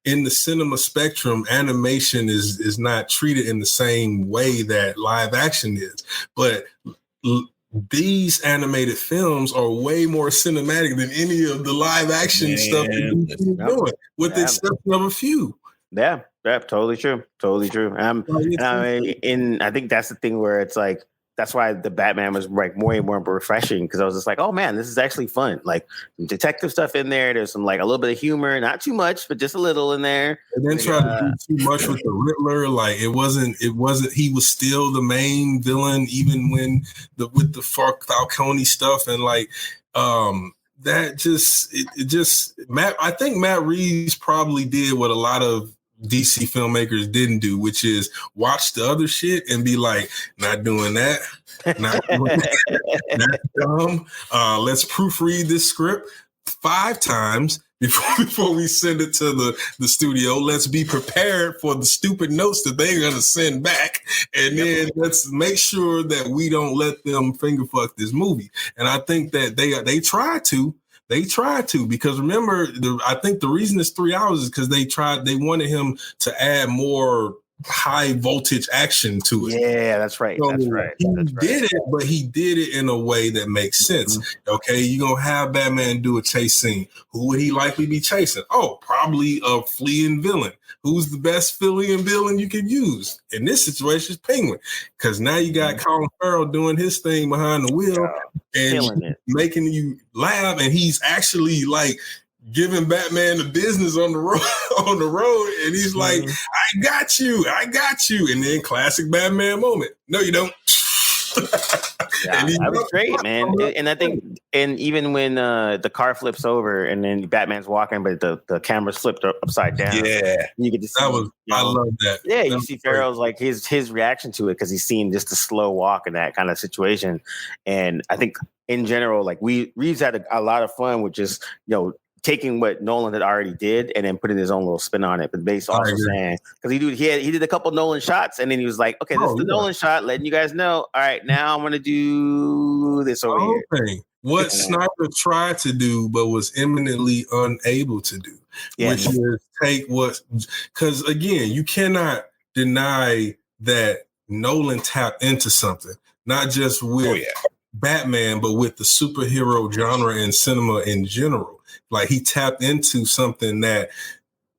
in the cinema spectrum, animation is not treated in the same way that live action is, but these animated films are way more cinematic than any of the live action stuff that you're doing, with the exception of a few. Yeah, totally true. I think that's the thing where it's like, that's why the Batman was like way more refreshing, because I was just like, oh man, this is actually fun. Like some detective stuff in there. There's some like a little bit of humor, not too much, but just a little in there. And then try to do too much with the Riddler. Like it wasn't. He was still the main villain, even when with the Falcone stuff, and like that just Matt. I think Matt Reeves probably did what a lot of DC filmmakers didn't do, which is watch the other shit and be like, not doing that, not doing that, that's dumb. Let's proofread this script 5 times before we send it to the studio. Let's be prepared for the stupid notes that they're gonna send back, and then let's make sure that we don't let them finger fuck this movie. And I think that they try to. They tried to, because remember, I think the reason it's 3 hours is because they wanted him to add more high voltage action to it. Yeah, that's right. So That's right. he That's right. did it, but he did it in a way that makes sense. Okay, you're going to have Batman do a chase scene. Who would he likely be chasing? Oh, probably a fleeing villain. Who's the best fleeing villain you can use? In this situation, is Penguin. Because now you got Colin Farrell doing his thing behind the wheel and making you laugh. And he's actually like giving Batman the business on the road, and he's like, I got you. And then classic Batman moment. No, you don't. Yeah, that was great, man. And I think, and even when the car flips over and then Batman's walking, but the camera's flipped upside down. Yeah, you get to see. I love that. Yeah, you see Farrell's like his reaction to it because he's seen just a slow walk in that kind of situation. And I think in general, like Reeves had a lot of fun with just taking what Nolan had already did and then putting his own little spin on it. But based also saying, because he did a couple Nolan shots and then he was like, okay, this is the Nolan shot, letting you guys know. All right, now I'm going to do this over here. What Snyder tried to do, but was eminently unable to do, which is take because again, you cannot deny that Nolan tapped into something, not just with Batman, but with the superhero genre and cinema in general. Like he tapped into something that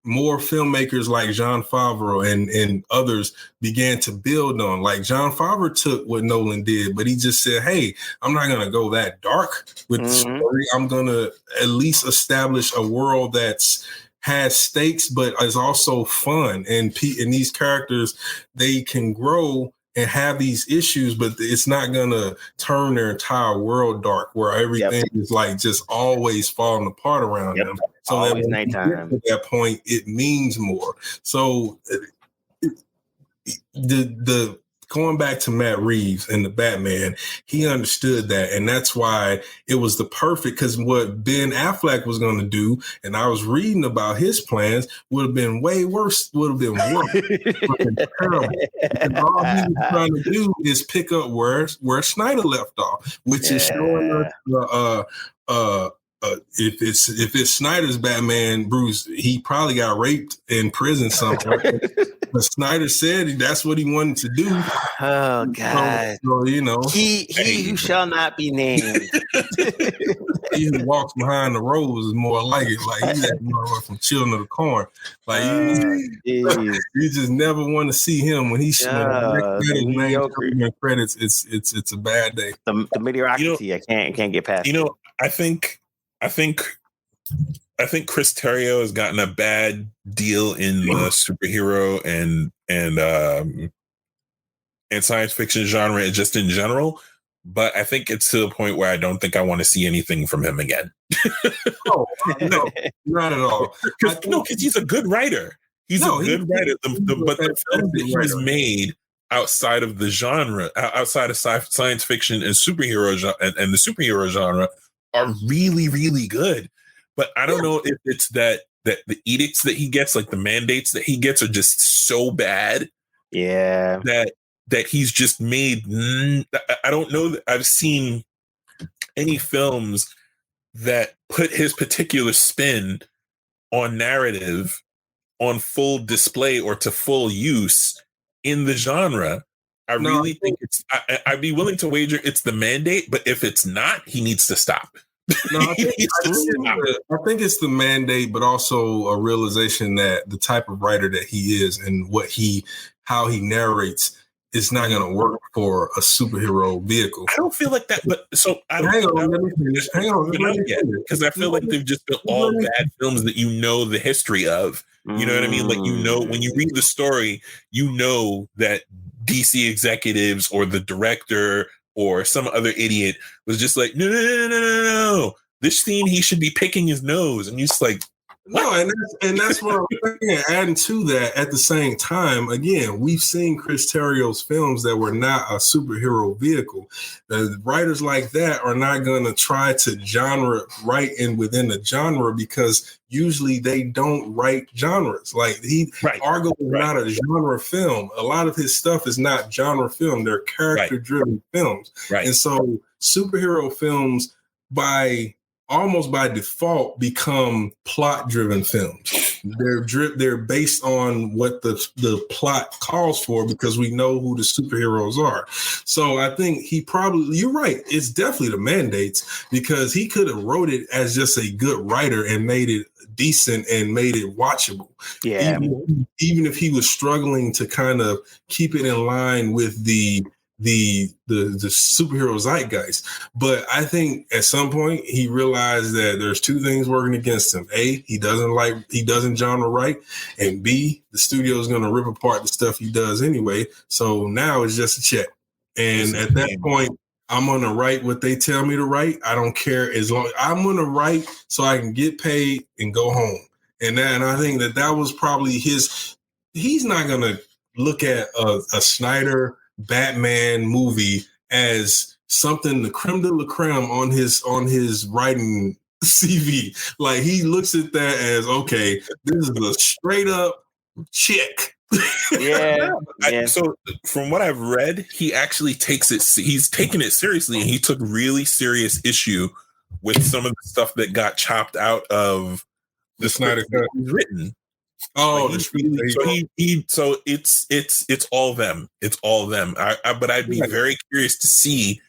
more filmmakers like Jon Favreau and others began to build on. Like Jon Favreau took what Nolan did, but he just said, hey, I'm not going to go that dark with the story. I'm going to at least establish a world that's has stakes, but is also fun. And these characters, they can grow and have these issues, but it's not going to turn their entire world dark where everything is like just always falling apart around them. So always that nighttime. At that point, it means more. So the going back to Matt Reeves and the Batman, he understood that. And that's why it was the perfect, because what Ben Affleck was going to do, and I was reading about his plans, would have been way worse, would have been terrible. And all he was trying to do is pick up where Snyder left off, which is showing us if it's Snyder's Batman, Bruce, he probably got raped in prison somewhere. But Snyder said that's what he wanted to do. Oh God! So, he who shall not be named. He who walks behind the rose is more like it. Like he's that motherfucker from Children of the Corn. Like you just never want to see him when he's in credits. It's a bad day. The mediocrity I can't get past. I think Chris Terrio has gotten a bad deal in the superhero and science fiction genre just in general. But I think it's to the point where I don't think I want to see anything from him again. No, not at all. Because he's a good writer. He's a good writer. But the films that he's made outside of the genre, outside of science fiction and superhero and the superhero genre, are really, really good. But I don't know if it's that the edicts that he gets, like the mandates that he gets, are just so bad. Yeah. That he's just made. I don't know that I've seen any films that put his particular spin on narrative on full display or to full use in the genre. I really think it's. I'd be willing to wager it's the mandate, but if it's not, he needs to stop. No, I think it's the mandate, but also a realization that the type of writer that he is and how he narrates is not going to work for a superhero vehicle. I don't feel like that, but so I don't. Hang on, because I feel like they've just been all bad films that the history of. You know what I mean? Like when you read the story, that DC executives or the director or some other idiot was just like, no. This scene, he should be picking his nose. And you're just like, what? No, and that's what I'm saying. Adding to that, at the same time, again, we've seen Chris Terrio's films that were not a superhero vehicle. Writers like that are not going to try to write within the genre because usually they don't write genres. Like Argo is not a genre film. A lot of his stuff is not genre film. They're character-driven films. Right. And so superhero films almost by default become plot-driven films. they're based on what the plot calls for, because we know who the superheroes are. So I think you're right. It's definitely the mandates, because he could have wrote it as just a good writer and made it decent and made it watchable. Yeah. Even if he was struggling to kind of keep it in line with the superhero zeitgeist. But I think at some point he realized that there's two things working against him. A, he doesn't genre write, and B, the studio is going to rip apart the stuff he does anyway. So now it's just a check. And at that point, I'm going to write what they tell me to write. I don't care, as long I'm going to write so I can get paid and go home. And I think that was probably he's not going to look at a Snyder Batman movie as something, the creme de la creme on his writing CV. Like, he looks at that as, okay, this is a straight up check. Yeah. So from what I've read, he actually he's taken it seriously, and he took really serious issue with some of the stuff that got chopped out of the Snyder Cut written. Oh, like so it's all them. It's all them. But I'd be very curious to see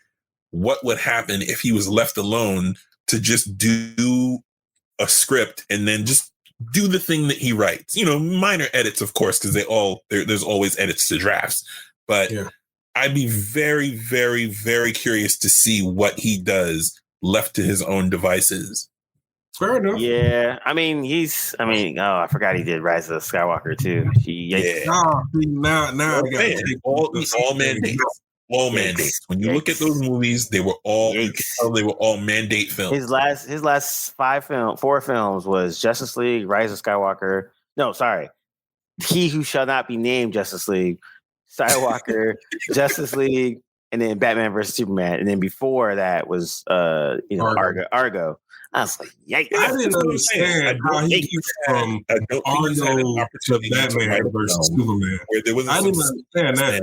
what would happen if he was left alone to just do a script and then just do the thing that he writes. Minor edits, of course, because there's always edits to drafts. But I'd be very, very, very curious to see what he does left to his own devices. Fair enough. Yeah, I I forgot he did Rise of Skywalker too. Now all mandates. All mandates. When you look at those movies, they were all mandate films. His last 4 films was Justice League, Rise of Skywalker. No, sorry, He Who Shall Not Be Named Justice League, Skywalker, Justice League, and then Batman versus Superman. And then before that was Argo. I was like, yikes. I didn't understand how he went from Argo to Batman versus Superman. I didn't understand that.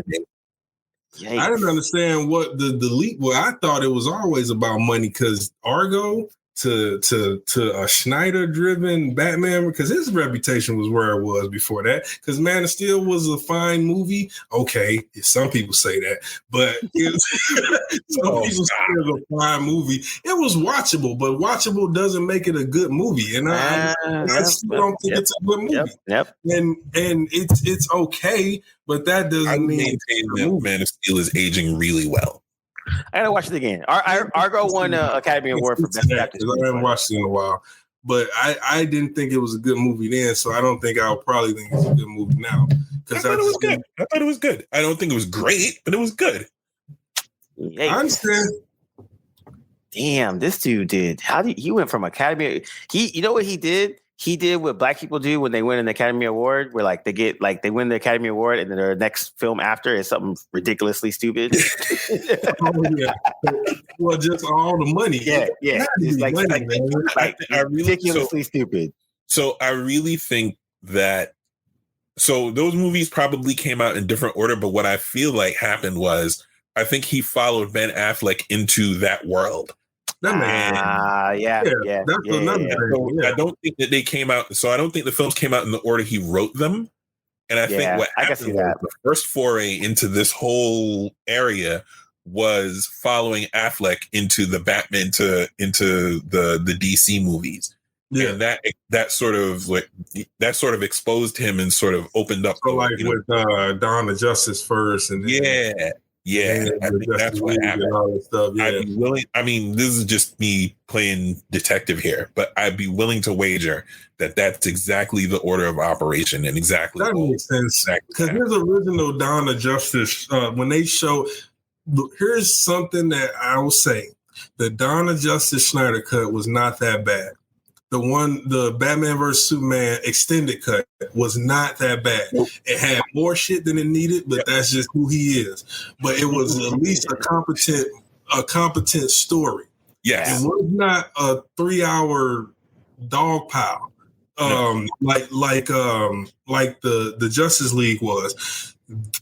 Yikes. I didn't understand what the leap was. I thought it was always about money, because Argo to a Schneider-driven Batman, because his reputation was where it was before that. Because Man of Steel was a fine movie. Okay, some people say that, but some people say it was a fine movie. It was watchable, but watchable doesn't make it a good movie. And I still don't think it's a good movie. Yep. And it's okay, but that doesn't mean that Man of Steel is aging really well. I gotta watch it again. Argo won an Academy Award for Best Actor. I haven't watched it in a while, but I didn't think it was a good movie then, so I don't think I'll probably think it's a good movie now. I thought it was good. I don't think it was great, but it was good. Yikes. I understand. Damn, this dude did. He went from Academy? You know what he did? He did what Black people do when they win an Academy Award, where they win the Academy Award and then their next film after is something ridiculously stupid. Well, just all the money. Yeah. It's ridiculously stupid. So I really think that. So those movies probably came out in different order, but what I feel like happened was I think he followed Ben Affleck into that world. Yeah. That's another thing. I don't think that they came out. So I don't think the films came out in the order he wrote them. And I think what happened was the first foray into this whole area was following Affleck into the Batman into the DC movies. Yeah. And that sort of exposed him and sort of opened up. So with Dawn of Justice first, and then, I think that's what happened. I'd be willing. I mean, this is just me playing detective here, but I'd be willing to wager that that's exactly the order of operation and exactly that makes sense. Because his original Dawn of Justice, when they show, here's something that I will say: the Dawn of Justice Snyder cut was not that bad. The Batman vs. Superman extended cut was not that bad. It had more shit than it needed, but that's just who he is. But it was at least a competent story. Yes. It was not a 3-hour dog pile. Like the Justice League was.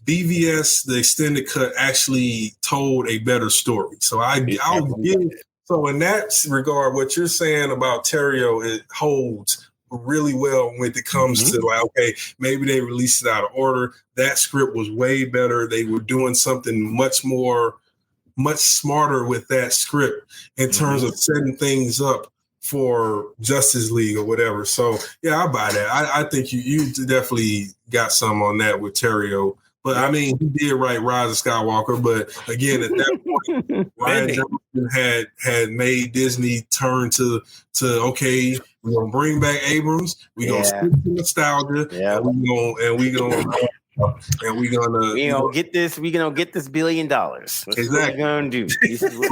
BVS, the extended cut, actually told a better story. So I'll give. So in that regard, what you're saying about Terrio, it holds really well when it comes to like, okay, maybe they released it out of order. That script was way better. They were doing something much smarter with that script in terms of setting things up for Justice League or whatever. So yeah, I buy that. I think you definitely got some on that with Terrio. But I mean, he did write Rise of Skywalker. But again, at that point, Ryan Johnson had made Disney turn to okay, we're gonna bring back Abrams. We're gonna stick to nostalgia, and we're gonna get this. We're gonna get this $1 billion. That's exactly. What we're gonna do. This is what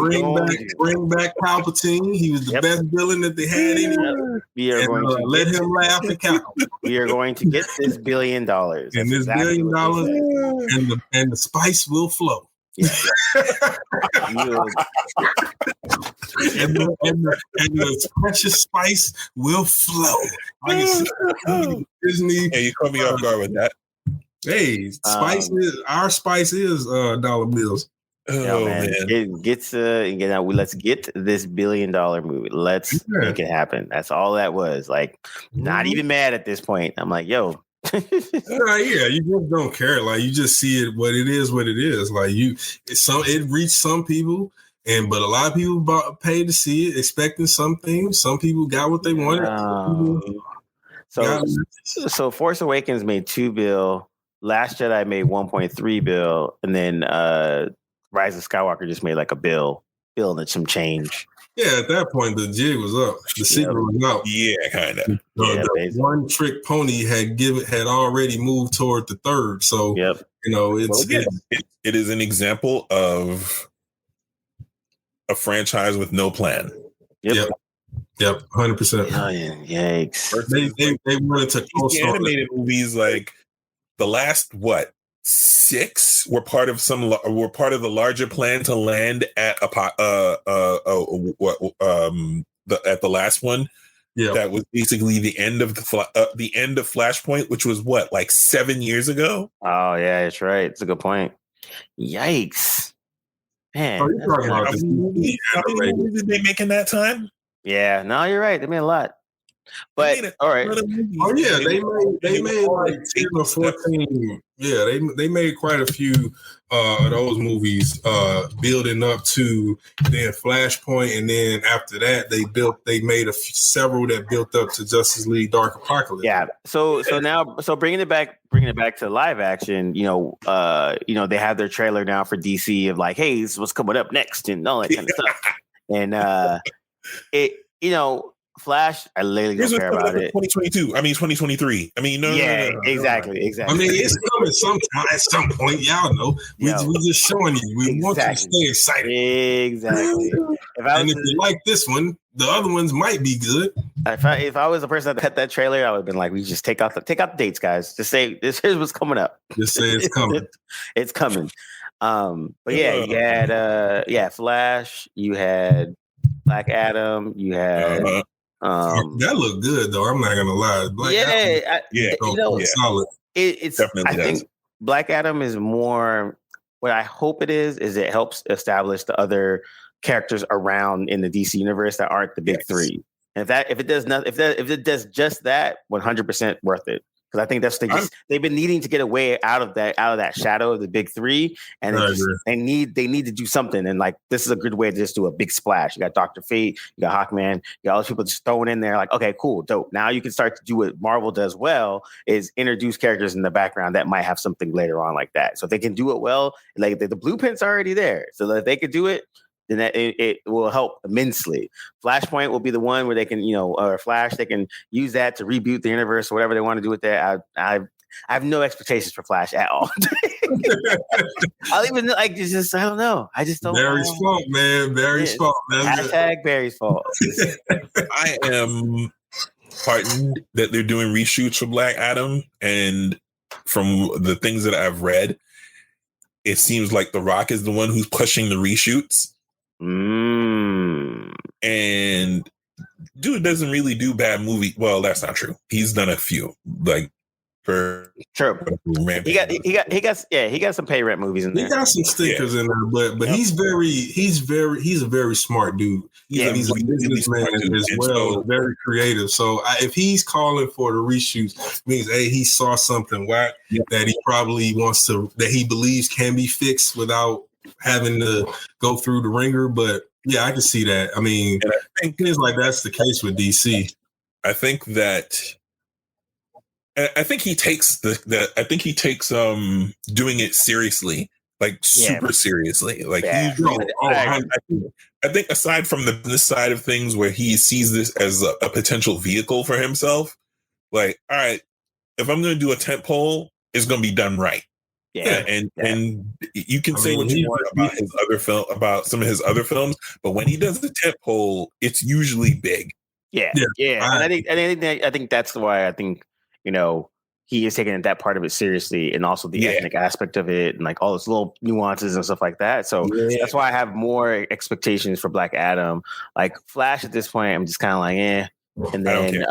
bring back Palpatine. He was the best villain that they had anyway. We are going to let him laugh and cackle. We are going to get this $1 billion. That's and this exactly $1 billion and the spice will flow. Yeah. and the precious spice will flow. Disney. Yeah, you caught me off guard with that. Hey, our spice is dollar bills. Man. It gets let's get this $1 billion movie. Let's make it happen. That's all that was. Like, not even mad at this point. I'm like, yo. You just don't care. Like, you just see it what it is. Like, it reached some people, but a lot of people paid to see it, expecting something. Some people got what they wanted. So Force Awakens made $2 billion. Last Jedi made $1.3 billion, and then Rise of Skywalker just made like $1 billion and some change. Yeah, at that point the jig was up. The secret was out. Yeah, kind of. The one trick pony had already moved toward the third. So it is an example of a franchise with no plan. Yep. 100%. Yikes! They wanted to these animated movies like. The last 6 were part of the larger plan to land at at the last one. Yeah, that was basically the end of Flashpoint, which was 7 years ago. Oh yeah, that's right. It's a good point. Yikes, man! Are you talking about how many movies did they make in that time? Yeah, no, you're right. They made a lot. But all right. Oh yeah, they made like 10 or 14. Yeah, they made quite a few of those movies building up to then Flashpoint, and then after that they made several that built up to Justice League Dark Apocalypse. Yeah. So bringing it back to live action, they have their trailer now for DC of like, hey, this is what's coming up next and all that kind of stuff. And Flash, I literally don't care about it. 2023. I mean, no. Exactly. I mean, it's coming sometime at some point. Y'all know. We just showing you. We want you to stay excited. Exactly. If you like this one, the other ones might be good. If I was the person that cut that trailer, I would have been like, we just take out the dates, guys. Just say here's what's coming up. Just say it's coming. It's coming. But yeah, you had Flash, you had Black Adam, you had that looked good though. I'm not gonna lie. Solid. It's definitely. I think Black Adam is more. What I hope it is it helps establish the other characters around in the DC universe that aren't the big three. And if it does just that, 100% worth it. Because I think that's they've been needing to get away out of that shadow of the big three, and they need to do something. And like this is a good way to just do a big splash. You got Dr. Fate, you got Hawkman, you got all those people just thrown in there. Like, okay, cool, dope. Now you can start to do what Marvel does well, is introduce characters in the background that might have something later on like that. So if they can do it well, like the blueprint's already there. So that if they could do it, then it will help immensely. Flashpoint will be the one where they can, or Flash, they can use that to reboot the universe or whatever they want to do with that. I have no expectations for Flash at all. I'll even I don't know. I just don't. Barry's fault, man. Barry's fault. Hashtag Barry's fault. I am heartened that they're doing reshoots for Black Adam, and from the things that I've read, it seems like The Rock is the one who's pushing the reshoots. And dude doesn't really do bad movie. Well, that's not true. He's done a few. Like for True. He got some pay rent movies in there. He got some stickers in there, but he's a very smart dude. He's a businessman as well, very creative. So if he's calling for the reshoots, means he saw something whack that he probably wants to, that he believes can be fixed without having to go through the ringer. But yeah, I can see that. I mean, I think it's like that's the case with DC. I think he takes doing it seriously, like super seriously. Like I think aside from this side of things where he sees this as a potential vehicle for himself, like, all right, if I'm going to do a tent pole, it's going to be done right. And you can say what you want about his other film, about some of his other films, but when he does the tent pole, it's usually big. And I think that's why I think, he is taking that part of it seriously, and also the ethnic aspect of it, and like all those little nuances and stuff like that. So that's why I have more expectations for Black Adam. Like Flash at this point, I'm just kind of like, And then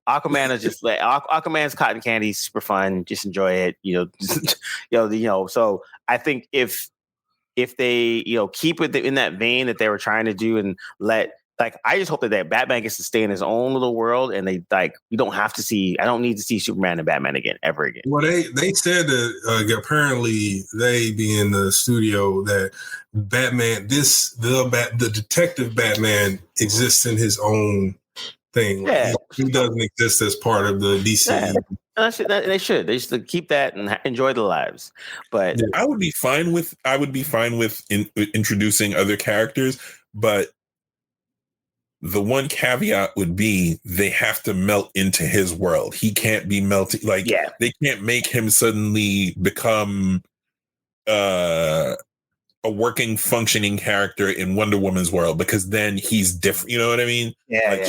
Aquaman is just like Aquaman's cotton candy, super fun. Just enjoy it, So I think if they keep it in that vein that they were trying to do, and I just hope that Batman gets to stay in his own little world, and I don't need to see Superman and Batman ever again. Well, they said that apparently they be in the studio that Batman, the detective Batman exists in his own thing. Like he doesn't exist as part of the DC. They should keep that and enjoy the lives. But I would be fine with introducing other characters, but the one caveat would be they have to melt into his world. He can't be melted. They can't make him suddenly become a working, functioning character in Wonder Woman's world, because then he's different. You know what I mean? Makes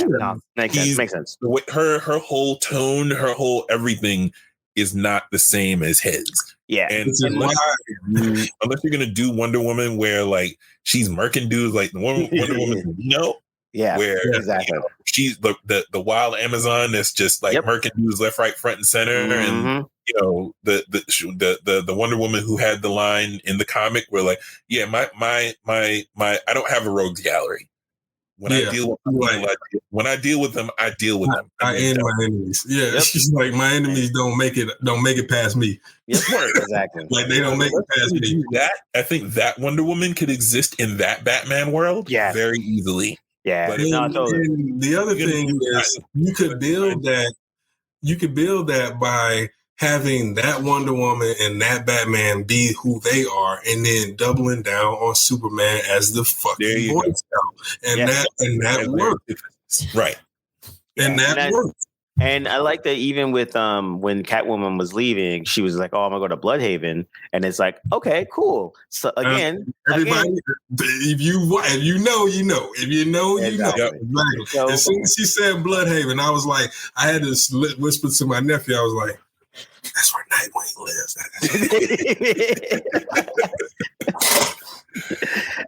sense. Her whole tone, her whole everything is not the same as his. Yeah. And unless you're going to do Wonder Woman where like she's murking dudes like the Wonder Woman, where exactly she's the wild Amazon that's just like murking dudes left, right, front, and center, and the Wonder Woman who had the line in the comic where like, my I don't have a rogues gallery. When I deal with them, I deal with them. I end my enemies. Yeah, she's like, my enemies don't make it past me. Yes, exactly. Like they don't make it past me. I think that Wonder Woman could exist in that Batman world very easily. Yeah. But and the other thing is you could build that by having that Wonder Woman and that Batman be who they are, and then doubling down on Superman as the fucking Boy Scout. And that works. Right. And that works. And I like that even with when Catwoman was leaving, she was like, "Oh, I'm gonna go to Bloodhaven," and it's like, "Okay, cool." So everybody, if you know, you know. If you know, you know. Exactly. So, as soon as she said Bloodhaven, I was like, I had to whisper to my nephew. I was like, "That's where Nightwing lives."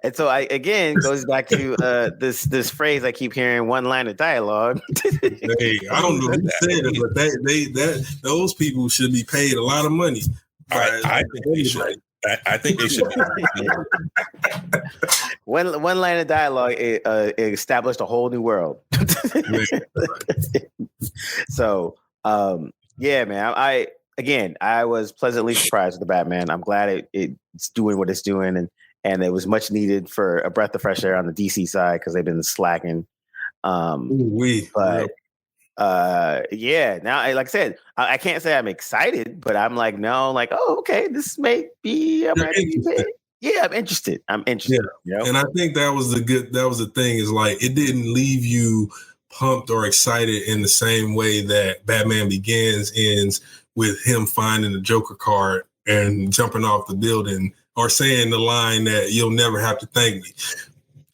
And so goes back to this phrase I keep hearing: one line of dialogue. Hey, I don't know who said it, but those people should be paid a lot of money. I think they should. I think they should. One line of dialogue established a whole new world. So, man, I was pleasantly surprised with the Batman. I'm glad it's doing what it's doing, and it was much needed for a breath of fresh air on the DC side because they've been slacking. Now, like I said, I can't say I'm excited, but I'm like, no, like, oh, okay, this may be. I'm interested. Yeah. And I think that was the thing is like it didn't leave you pumped or excited in the same way that Batman Begins ends with him finding the Joker card and jumping off the building or saying the line that you'll never have to thank me.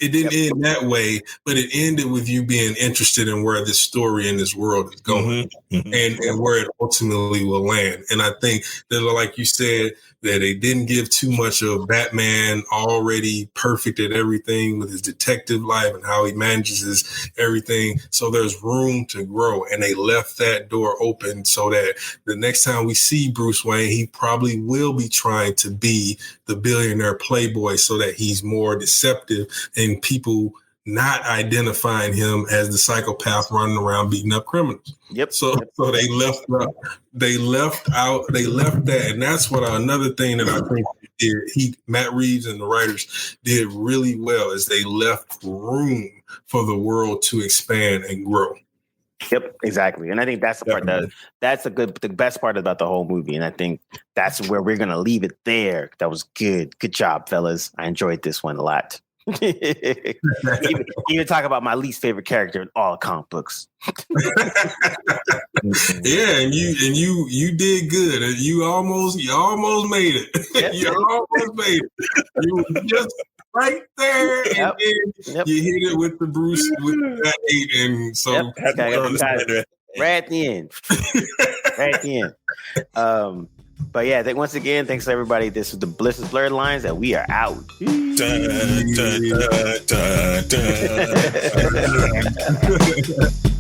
It didn't end that way, but it ended with you being interested in where this story and this world is going, and where it ultimately will land. And I think that, like you said, that they didn't give too much of Batman already perfect at everything with his detective life and how he manages everything. So there's room to grow, and they left that door open so that the next time we see Bruce Wayne, he probably will be trying to be the billionaire playboy so that he's more deceptive and people not identifying him as the psychopath running around beating up criminals. Yep. So they left that, and that's what another thing that I think Matt Reeves and the writers did really well is they left room for the world to expand and grow. Yep, exactly. And I think that's the part the best part about the whole movie. And I think that's where we're gonna leave it there. That was good. Good job, fellas. I enjoyed this one a lot. even talk about my least favorite character in all comic books. Yeah, and you did good. You almost made it. Yep. You almost made it. You were just right there, and then you hit it with the Bruce with that 8, and so right at the end. Right at the end. But yeah, once again, thanks to everybody. This is the Blerdlines, and we are out. Dun, dun, dun, dun, dun.